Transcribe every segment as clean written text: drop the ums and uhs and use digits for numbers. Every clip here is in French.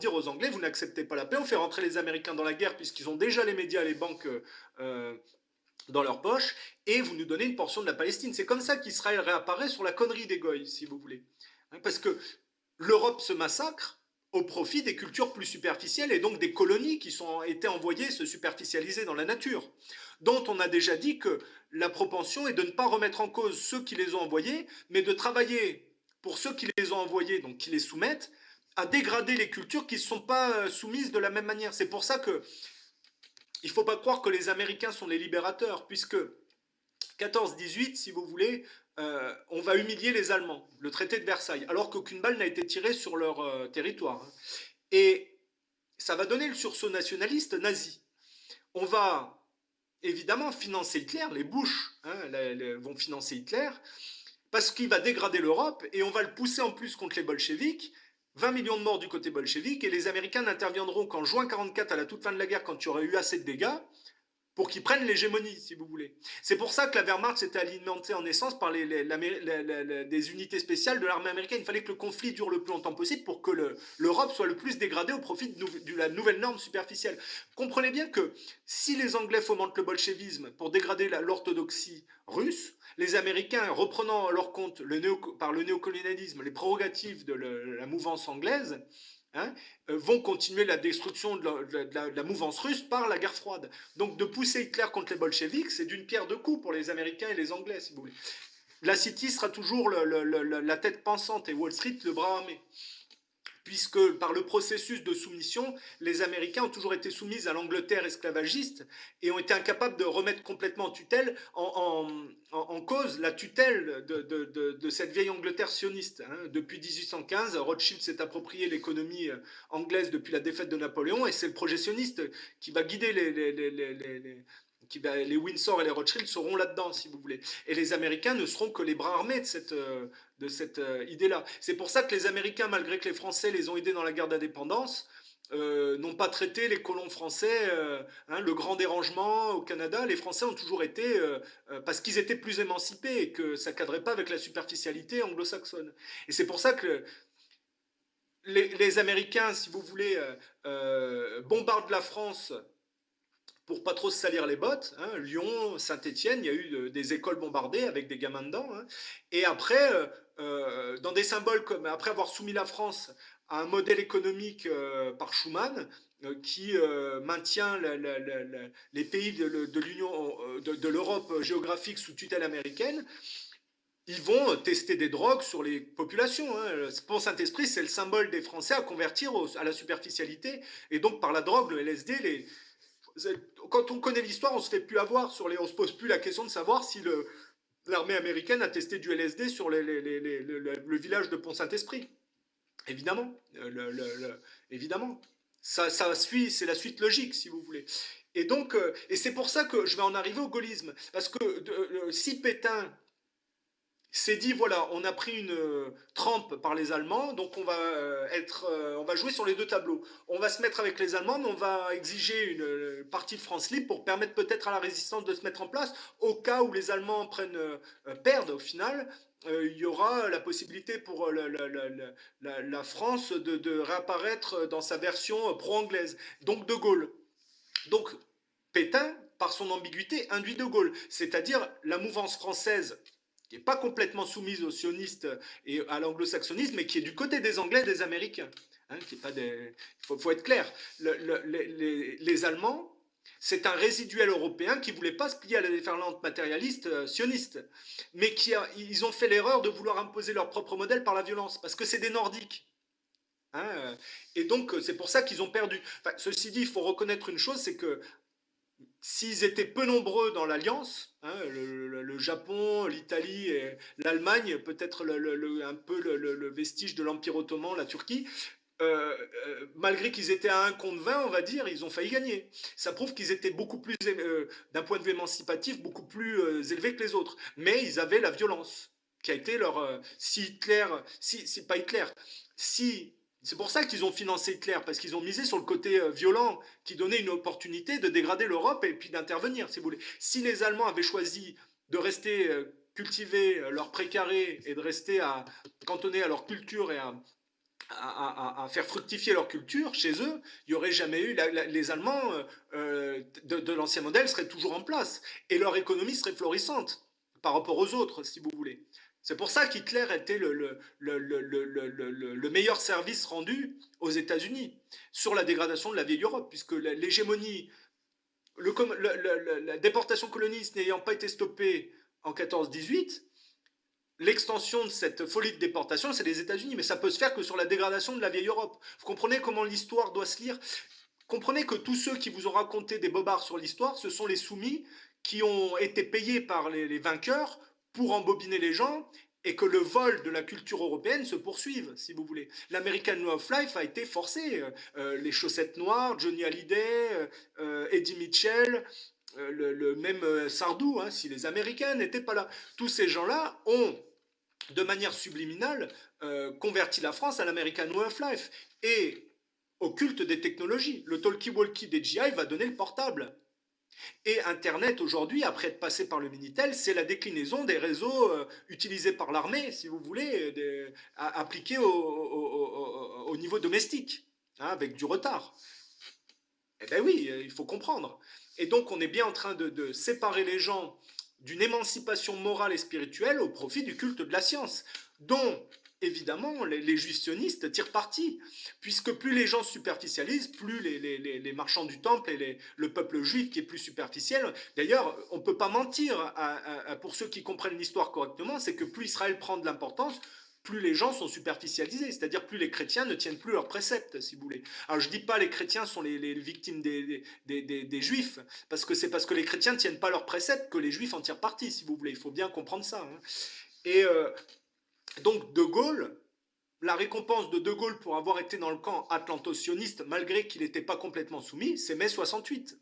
dire aux Anglais, vous n'acceptez pas la paix, on fait rentrer les Américains dans la guerre puisqu'ils ont déjà les médias et les banques dans leur poche, et vous nous donnez une portion de la Palestine. C'est comme ça qu'Israël réapparaît sur la connerie des Goïs, si vous voulez. Parce que l'Europe se massacre au profit des cultures plus superficielles et donc des colonies qui ont été envoyées se superficialiser dans la nature, dont on a déjà dit que la propension est de ne pas remettre en cause ceux qui les ont envoyés, mais de travailler pour ceux qui les ont envoyés, donc qui les soumettent, à dégrader les cultures qui ne sont pas soumises de la même manière. C'est pour ça que il ne faut pas croire que les Américains sont les libérateurs, puisque 14-18, si vous voulez, on va humilier les Allemands, le traité de Versailles, alors qu'aucune balle n'a été tirée sur leur territoire. Et ça va donner le sursaut nationaliste nazi. On va évidemment financer Hitler, les Bush vont financer Hitler, parce qu'il va dégrader l'Europe, et on va le pousser en plus contre les bolcheviks. 20 millions de morts du côté bolchevique, et les Américains n'interviendront qu'en juin 44, à la toute fin de la guerre, quand il y aurait eu assez de dégâts, pour qu'ils prennent l'hégémonie, si vous voulez. C'est pour ça que la Wehrmacht s'était alimentée en essence par des unités spéciales de l'armée américaine. Il fallait que le conflit dure le plus longtemps possible pour que l'Europe soit le plus dégradée au profit de la nouvelle norme superficielle. Comprenez bien que si les Anglais fomentent le bolchevisme pour dégrader l'orthodoxie russe, les Américains, reprenant à leur compte par le néocolonialisme les prérogatives de la mouvance anglaise, vont continuer la destruction de la mouvance russe par la guerre froide. Donc de pousser Hitler contre les bolcheviks, c'est d'une pierre deux coups pour les Américains et les Anglais, si vous voulez. La City sera toujours la tête pensante et Wall Street le bras armé, puisque par le processus de soumission, les Américains ont toujours été soumis à l'Angleterre esclavagiste et ont été incapables de remettre complètement en cause la tutelle de cette vieille Angleterre sioniste. Depuis 1815, Rothschild s'est approprié l'économie anglaise depuis la défaite de Napoléon, et c'est le projet sioniste qui va guider les Windsor et les Rothschild seront là-dedans, si vous voulez. Et les Américains ne seront que les bras armés de cette idée-là. C'est pour ça que les Américains, malgré que les Français les ont aidés dans la guerre d'indépendance, n'ont pas traité les colons français, le grand dérangement au Canada. Les Français ont toujours été, parce qu'ils étaient plus émancipés et que ça ne cadrait pas avec la superficialité anglo-saxonne. Et c'est pour ça que les Américains, si vous voulez, bombardent la France pour pas trop se salir les bottes. Lyon, Saint-Étienne, il y a eu des écoles bombardées avec des gamins dedans. Et après, dans des symboles comme après avoir soumis la France à un modèle économique par Schuman, qui maintient les pays de l'Union, de l'Europe géographique sous tutelle américaine, ils vont tester des drogues sur les populations. Le Pont Saint-Esprit, c'est le symbole des Français à convertir à la superficialité, et donc par la drogue, le LSD, quand on connaît l'histoire, on se fait plus avoir on se pose plus la question de savoir si l'armée américaine a testé du LSD sur le village de Pont-Saint-Esprit. Évidemment, évidemment. Ça suit, c'est la suite logique, si vous voulez. Et donc, et c'est pour ça que je vais en arriver au gaullisme, parce que si Pétain s'est dit voilà, on a pris une trempe par les Allemands, donc on va jouer sur les deux tableaux. On va se mettre avec les Allemands, mais on va exiger une partie de France libre pour permettre peut-être à la résistance de se mettre en place. Au cas où les Allemands perdent au final, il y aura la possibilité pour la France de réapparaître dans sa version pro-anglaise, donc de Gaulle. Donc Pétain, par son ambiguïté, induit de Gaulle, c'est-à-dire la mouvance française qui n'est pas complètement soumise aux sionistes et à l'anglo-saxonisme, mais qui est du côté des Anglais et des Américains. Il faut être clair. Les Allemands, c'est un résiduel européen qui ne voulait pas se plier à la déferlante matérialiste sioniste, mais ils ont fait l'erreur de vouloir imposer leur propre modèle par la violence, parce que c'est des Nordiques. Et donc, c'est pour ça qu'ils ont perdu. Enfin, ceci dit, il faut reconnaître une chose, c'est que s'ils étaient peu nombreux dans l'alliance, le Japon, l'Italie et l'Allemagne, peut-être un peu le vestige de l'Empire ottoman, la Turquie, malgré qu'ils étaient à 1 contre 20, on va dire, ils ont failli gagner. Ça prouve qu'ils étaient beaucoup plus, d'un point de vue émancipatif, beaucoup plus élevés que les autres. Mais ils avaient la violence, qui a été si Hitler, pas Hitler, si c'est pour ça qu'ils ont financé Hitler, parce qu'ils ont misé sur le côté violent, qui donnait une opportunité de dégrader l'Europe et puis d'intervenir, si vous voulez. Si les Allemands avaient choisi de rester cultiver leur précaré et de rester cantonnés à leur culture et à faire fructifier leur culture chez eux, il n'y aurait jamais eu, les Allemands de l'ancien modèle seraient toujours en place, et leur économie serait florissante par rapport aux autres, si vous voulez. C'est pour ça qu'Hitler était le meilleur service rendu aux États-Unis sur la dégradation de la vieille Europe, puisque l'hégémonie, la déportation coloniste n'ayant pas été stoppée en 14-18, l'extension de cette folie de déportation, c'est les États-Unis, mais ça peut se faire que sur la dégradation de la vieille Europe. Vous comprenez comment l'histoire doit se lire? Comprenez que tous ceux qui vous ont raconté des bobards sur l'histoire, ce sont les soumis qui ont été payés par les vainqueurs pour embobiner les gens, et que le vol de la culture européenne se poursuive, si vous voulez. L'American Way of Life a été forcé. Les chaussettes noires, Johnny Hallyday, Eddie Mitchell, le même Sardou, hein, si les Américains n'étaient pas là. Tous ces gens-là ont, de manière subliminale, converti la France à l'American Way of Life. Et au culte des technologies. Le talkie-walkie des GI va donner le portable. Et Internet, aujourd'hui, après être passé par le Minitel, c'est la déclinaison des réseaux utilisés par l'armée, si vous voulez, appliqués au niveau domestique, hein, avec du retard. Eh bien oui, il faut comprendre. Et donc, on est bien en train de séparer les gens d'une émancipation morale et spirituelle au profit du culte de la science, dont évidemment les juifs sionistes tirent parti, puisque plus les gens se superficialisent, plus les marchands du temple et le peuple juif qui est plus superficiel. D'ailleurs, on ne peut pas mentir pour ceux qui comprennent l'histoire correctement, c'est que plus Israël prend de l'importance, plus les gens sont superficialisés, c'est-à-dire plus les chrétiens ne tiennent plus leurs préceptes, si vous voulez. Alors je ne dis pas les chrétiens sont les victimes des juifs, parce que c'est parce que les chrétiens ne tiennent pas leurs préceptes que les juifs en tirent parti, si vous voulez. Il faut bien comprendre ça. Hein. Et donc De Gaulle, la récompense de De Gaulle pour avoir été dans le camp atlanto-sioniste, malgré qu'il n'était pas complètement soumis, c'est mai 68.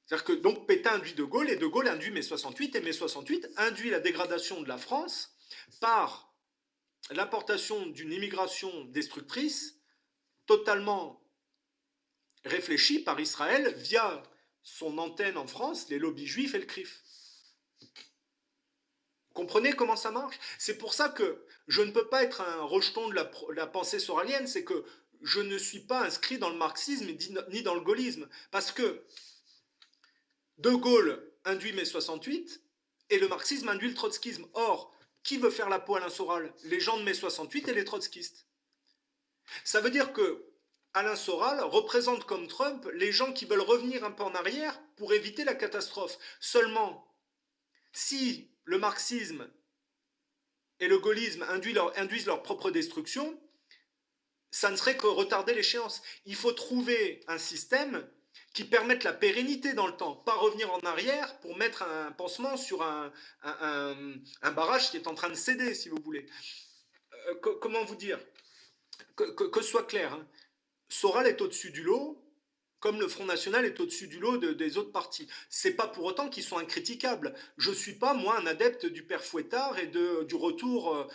C'est-à-dire que donc Pétain induit De Gaulle, et De Gaulle induit mai 68, et mai 68 induit la dégradation de la France par l'importation d'une immigration destructrice totalement réfléchie par Israël via son antenne en France, les lobbies juifs et le CRIF. Vous comprenez comment ça marche? C'est pour ça que je ne peux pas être un rejeton de la pensée soralienne, c'est que je ne suis pas inscrit dans le marxisme ni dans le gaullisme, parce que De Gaulle induit mai 68 et le marxisme induit le trotskisme. Or, qui veut faire la peau à Alain Soral? Les gens de mai 68 et les trotskistes. Ça veut dire que Alain Soral représente comme Trump les gens qui veulent revenir un peu en arrière pour éviter la catastrophe. Seulement, si le marxisme et le gaullisme induisent leur propre destruction, ça ne serait que retarder l'échéance. Il faut trouver un système qui permette la pérennité dans le temps, pas revenir en arrière pour mettre un pansement sur un barrage qui est en train de céder, si vous voulez. Comment vous dire que ce soit clair, hein. Soral est au-dessus du lot, comme le Front National est au-dessus du lot des autres partis. C'est pas pour autant qu'ils sont incritiquables. Je suis pas, moi, un adepte du père Fouettard et du retour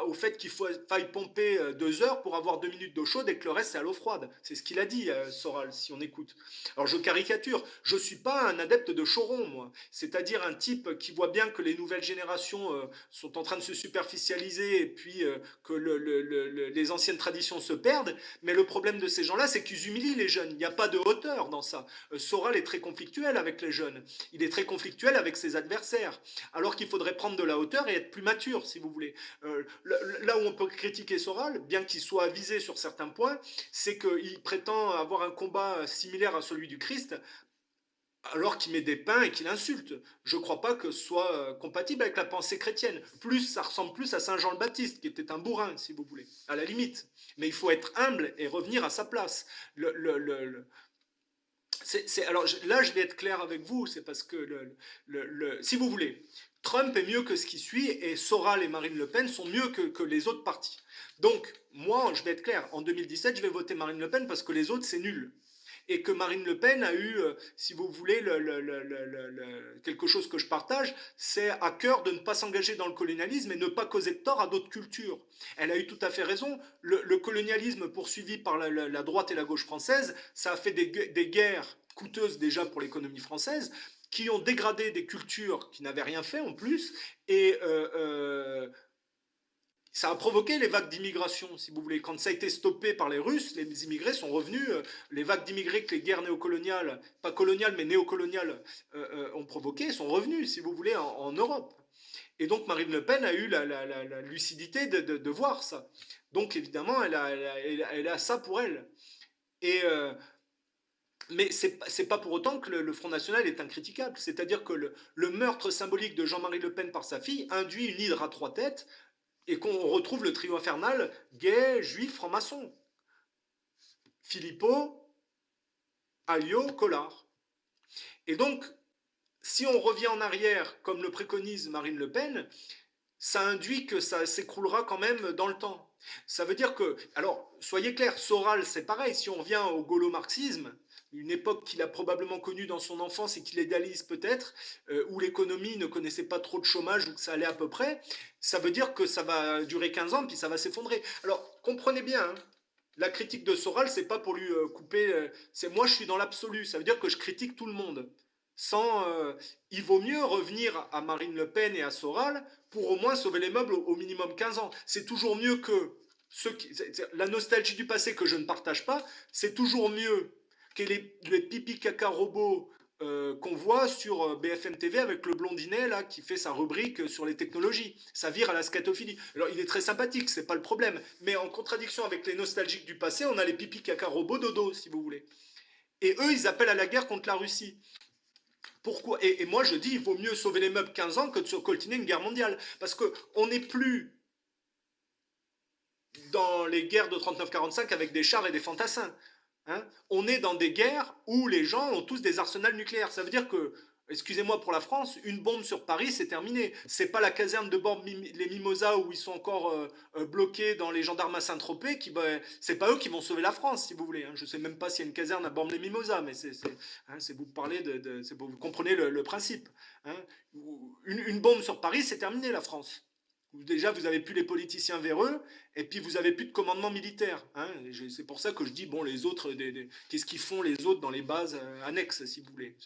au fait qu'il faille pomper 2 heures pour avoir 2 minutes d'eau chaude et que le reste c'est à l'eau froide. C'est ce qu'il a dit, Soral, si on écoute. Alors je caricature. Je suis pas un adepte de Choron, moi. C'est-à-dire un type qui voit bien que les nouvelles générations sont en train de se superficialiser et puis que les anciennes traditions se perdent. Mais le problème de ces gens-là, c'est qu'ils humilient les jeunes. Il n'y a pas de hauteur dans ça. Soral est très conflictuel avec les jeunes. Il est très conflictuel avec ses adversaires. Alors qu'il faudrait prendre de la hauteur et être plus mature, si vous voulez. Là où on peut critiquer Soral, bien qu'il soit avisé sur certains points, c'est qu'il prétend avoir un combat similaire à celui du Christ, alors qu'il met des pains et qu'il insulte. Je ne crois pas que ce soit compatible avec la pensée chrétienne. Ça ressemble plus à Saint Jean le Baptiste, qui était un bourrin, si vous voulez, à la limite. Mais il faut être humble et revenir à sa place. Alors là, je vais être clair avec vous, c'est parce que, si vous voulez, Trump est mieux que ce qui suit et Soral et Marine Le Pen sont mieux que les autres partis. Donc, moi, je vais être clair, en 2017, je vais voter Marine Le Pen parce que les autres, c'est nul. Et que Marine Le Pen a eu, si vous voulez, quelque chose que je partage, c'est à cœur de ne pas s'engager dans le colonialisme et ne pas causer de tort à d'autres cultures. Elle a eu tout à fait raison. Le colonialisme poursuivi par la droite et la gauche française, ça a fait des guerres coûteuses déjà pour l'économie française, qui ont dégradé des cultures qui n'avaient rien fait en plus, et ça a provoqué les vagues d'immigration, si vous voulez. Quand ça a été stoppé par les Russes, les immigrés sont revenus. Les vagues d'immigrés que les guerres néocoloniales, pas coloniales mais néocoloniales, ont provoqué, sont revenus, si vous voulez, en Europe. Et donc Marine Le Pen a eu la lucidité de voir ça. Donc évidemment, elle a ça pour elle. Et, mais c'est pas pour autant que le Front National est incritiquable. C'est-à-dire que le meurtre symbolique de Jean-Marie Le Pen par sa fille induit une hydre à trois têtes et qu'on retrouve le trio infernal gay, juif, franc-maçon. Philippot, Alliot, Collard. Et donc, si on revient en arrière, comme le préconise Marine Le Pen, ça induit que ça s'écroulera quand même dans le temps. Ça veut dire que, alors, soyez clairs, Soral, c'est pareil, si on revient au gaulo-marxisme, une époque qu'il a probablement connue dans son enfance et qu'il idéalise peut-être, où l'économie ne connaissait pas trop de chômage, ou que ça allait à peu près, ça veut dire que ça va durer 15 ans, puis ça va s'effondrer. Alors, comprenez bien, hein, la critique de Soral, c'est pas pour lui couper, c'est moi je suis dans l'absolu, ça veut dire que je critique tout le monde. Sans, il vaut mieux revenir à Marine Le Pen et à Soral pour au moins sauver les meubles au minimum 15 ans. C'est toujours mieux que la nostalgie du passé que je ne partage pas, c'est toujours mieux que les pipi caca robots qu'on voit sur BFM TV avec le blondinet là qui fait sa rubrique sur les technologies. Ça vire à la scatophilie. Alors il est très sympathique, c'est pas le problème. Mais en contradiction avec les nostalgiques du passé, on a les pipi caca robots dodo, si vous voulez. Et eux, ils appellent à la guerre contre la Russie. Pourquoi et moi je dis, il vaut mieux sauver les meubles 15 ans que de se coltiner une guerre mondiale. Parce qu'on n'est plus dans les guerres de 39-45 avec des chars et des fantassins. Hein. On est dans des guerres où les gens ont tous des arsenals nucléaires. Ça veut dire que, excusez-moi pour la France, une bombe sur Paris, c'est terminé. C'est pas la caserne de bord les Mimosas où ils sont encore bloqués dans les gendarmes à Saint-Tropez, c'est pas eux qui vont sauver la France, si vous voulez. Hein. Je sais même pas s'il y a une caserne à bord les Mimosas, mais c'est vous parler vous comprenez le principe. Hein. Une bombe sur Paris, c'est terminé la France. Déjà, vous avez plus les politiciens véreux, et puis vous avez plus de commandement militaire. Hein. C'est pour ça que je dis, bon, les autres, qu'est-ce qu'ils font les autres dans les bases annexes, si vous voulez.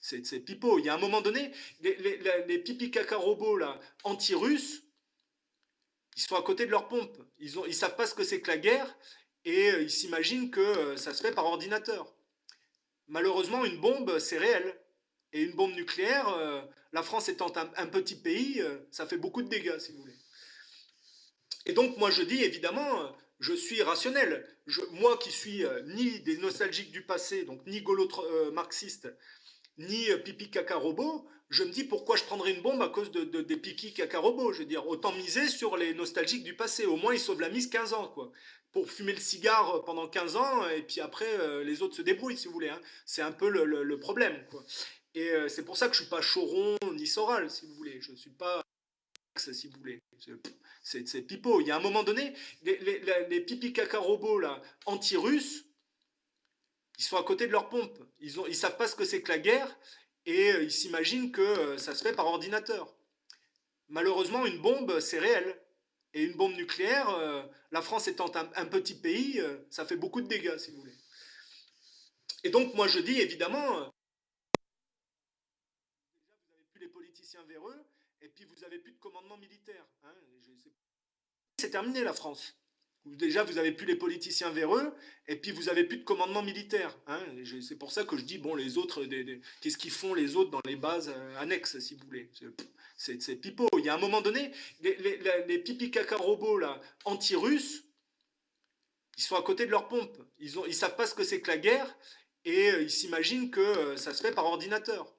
C'est pipeau. Il y a un moment donné, les pipi caca robots là, anti-russes, ils sont à côté de leur pompe. Ils savent pas ce que c'est que la guerre, et ils s'imaginent que ça se fait par ordinateur. Malheureusement, une bombe, c'est réel. Et une bombe nucléaire, la France étant un petit pays, ça fait beaucoup de dégâts, si vous voulez. Et donc, moi, je dis, évidemment, je suis rationnel. Moi qui suis ni des nostalgiques du passé, donc ni marxiste, ni pipi caca robot, je me dis pourquoi je prendrais une bombe à cause des pipi caca robots. Je veux dire, autant miser sur les nostalgiques du passé. Au moins, ils sauvent la mise 15 ans, quoi. Pour fumer le cigare pendant 15 ans, et puis après, les autres se débrouillent, si vous voulez. Hein. C'est un peu le problème, quoi. Et c'est pour ça que je suis pas Choron ni Soral, si vous voulez. Je suis pas, si vous voulez. C'est pipeau. Il y a un moment donné, les pipi caca robots là, anti-russes, ils sont à côté de leur pompe. Ils savent pas ce que c'est que la guerre, et ils s'imaginent que ça se fait par ordinateur. Malheureusement, une bombe, c'est réel. Et une bombe nucléaire, la France étant un petit pays, ça fait beaucoup de dégâts, si vous voulez. Et donc, moi, je dis, évidemment, vous n'avez plus les politiciens véreux, et puis vous n'avez plus de commandement militaire. Hein. C'est terminé, la France. Déjà, vous n'avez plus les politiciens véreux, et puis vous n'avez plus de commandement militaire. Hein. C'est pour ça que je dis, bon, les autres, qu'est-ce qu'ils font les autres dans les bases annexes, si vous voulez. C'est pipeau. Il y a un moment donné, les pipi caca robots là, anti-russes, ils sont à côté de leur pompe. Ils savent pas ce que c'est que la guerre, et ils s'imaginent que ça se fait par ordinateur.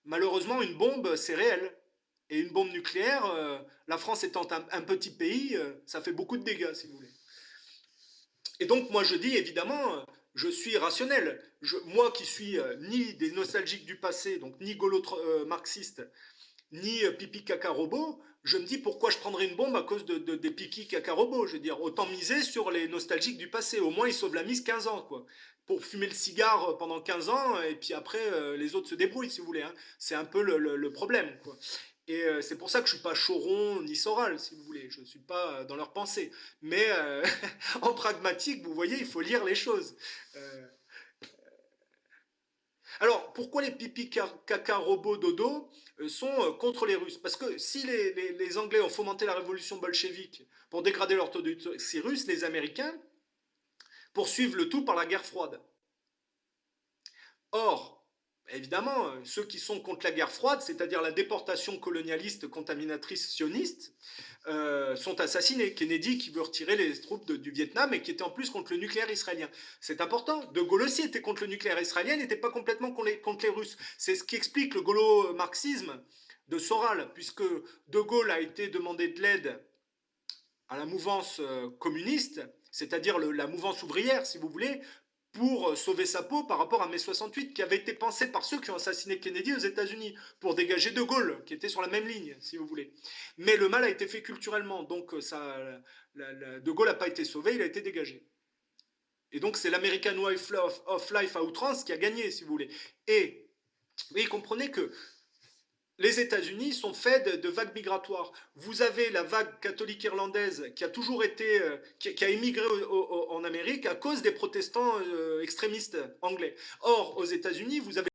Malheureusement, une bombe, c'est réel. Et une bombe nucléaire, la France étant un petit pays, ça fait beaucoup de dégâts, si vous voulez. Et donc, moi, je dis, évidemment, je suis rationnel. Moi qui suis ni des nostalgiques du passé, donc ni marxiste, ni pipi caca robot, je me dis pourquoi je prendrais une bombe à cause des pipi caca robots. Je veux dire, autant miser sur les nostalgiques du passé. Au moins, ils sauvent la mise 15 ans, quoi. Pour fumer le cigare pendant 15 ans, et puis après, les autres se débrouillent, si vous voulez. Hein. C'est un peu le problème, quoi. Et c'est pour ça que je ne suis pas Choron ni Soral, si vous voulez. Je ne suis pas dans leur pensée. Mais en pragmatique, vous voyez, il faut lire les choses. Alors, pourquoi les pipi caca robots dodo sont contre les Russes? Parce que si les Anglais ont fomenté la révolution bolchevique pour dégrader l'orthodoxie russe, les Américains poursuivent le tout par la guerre froide. Or, évidemment, ceux qui sont contre la guerre froide, c'est-à-dire la déportation colonialiste, contaminatrice, sioniste, sont assassinés. Kennedy qui veut retirer les troupes du Vietnam et qui était en plus contre le nucléaire israélien. C'est important. De Gaulle aussi était contre le nucléaire israélien, n'était pas complètement contre les Russes. C'est ce qui explique le gaulo-marxisme de Soral, puisque De Gaulle a été demandé de l'aide à la mouvance communiste, c'est-à-dire la mouvance ouvrière, si vous voulez, pour sauver sa peau par rapport à mai 68, qui avait été pensé par ceux qui ont assassiné Kennedy aux États-Unis, pour dégager De Gaulle, qui était sur la même ligne, si vous voulez. Mais le mal a été fait culturellement, donc De Gaulle n'a pas été sauvé, il a été dégagé. Et donc c'est l'American Way of Life à outrance qui a gagné, si vous voulez. Et oui, comprenez que les États-Unis sont faits de vagues migratoires. Vous avez la vague catholique irlandaise qui a toujours été, qui a émigré en Amérique à cause des protestants extrémistes anglais. Or, aux États-Unis, vous avez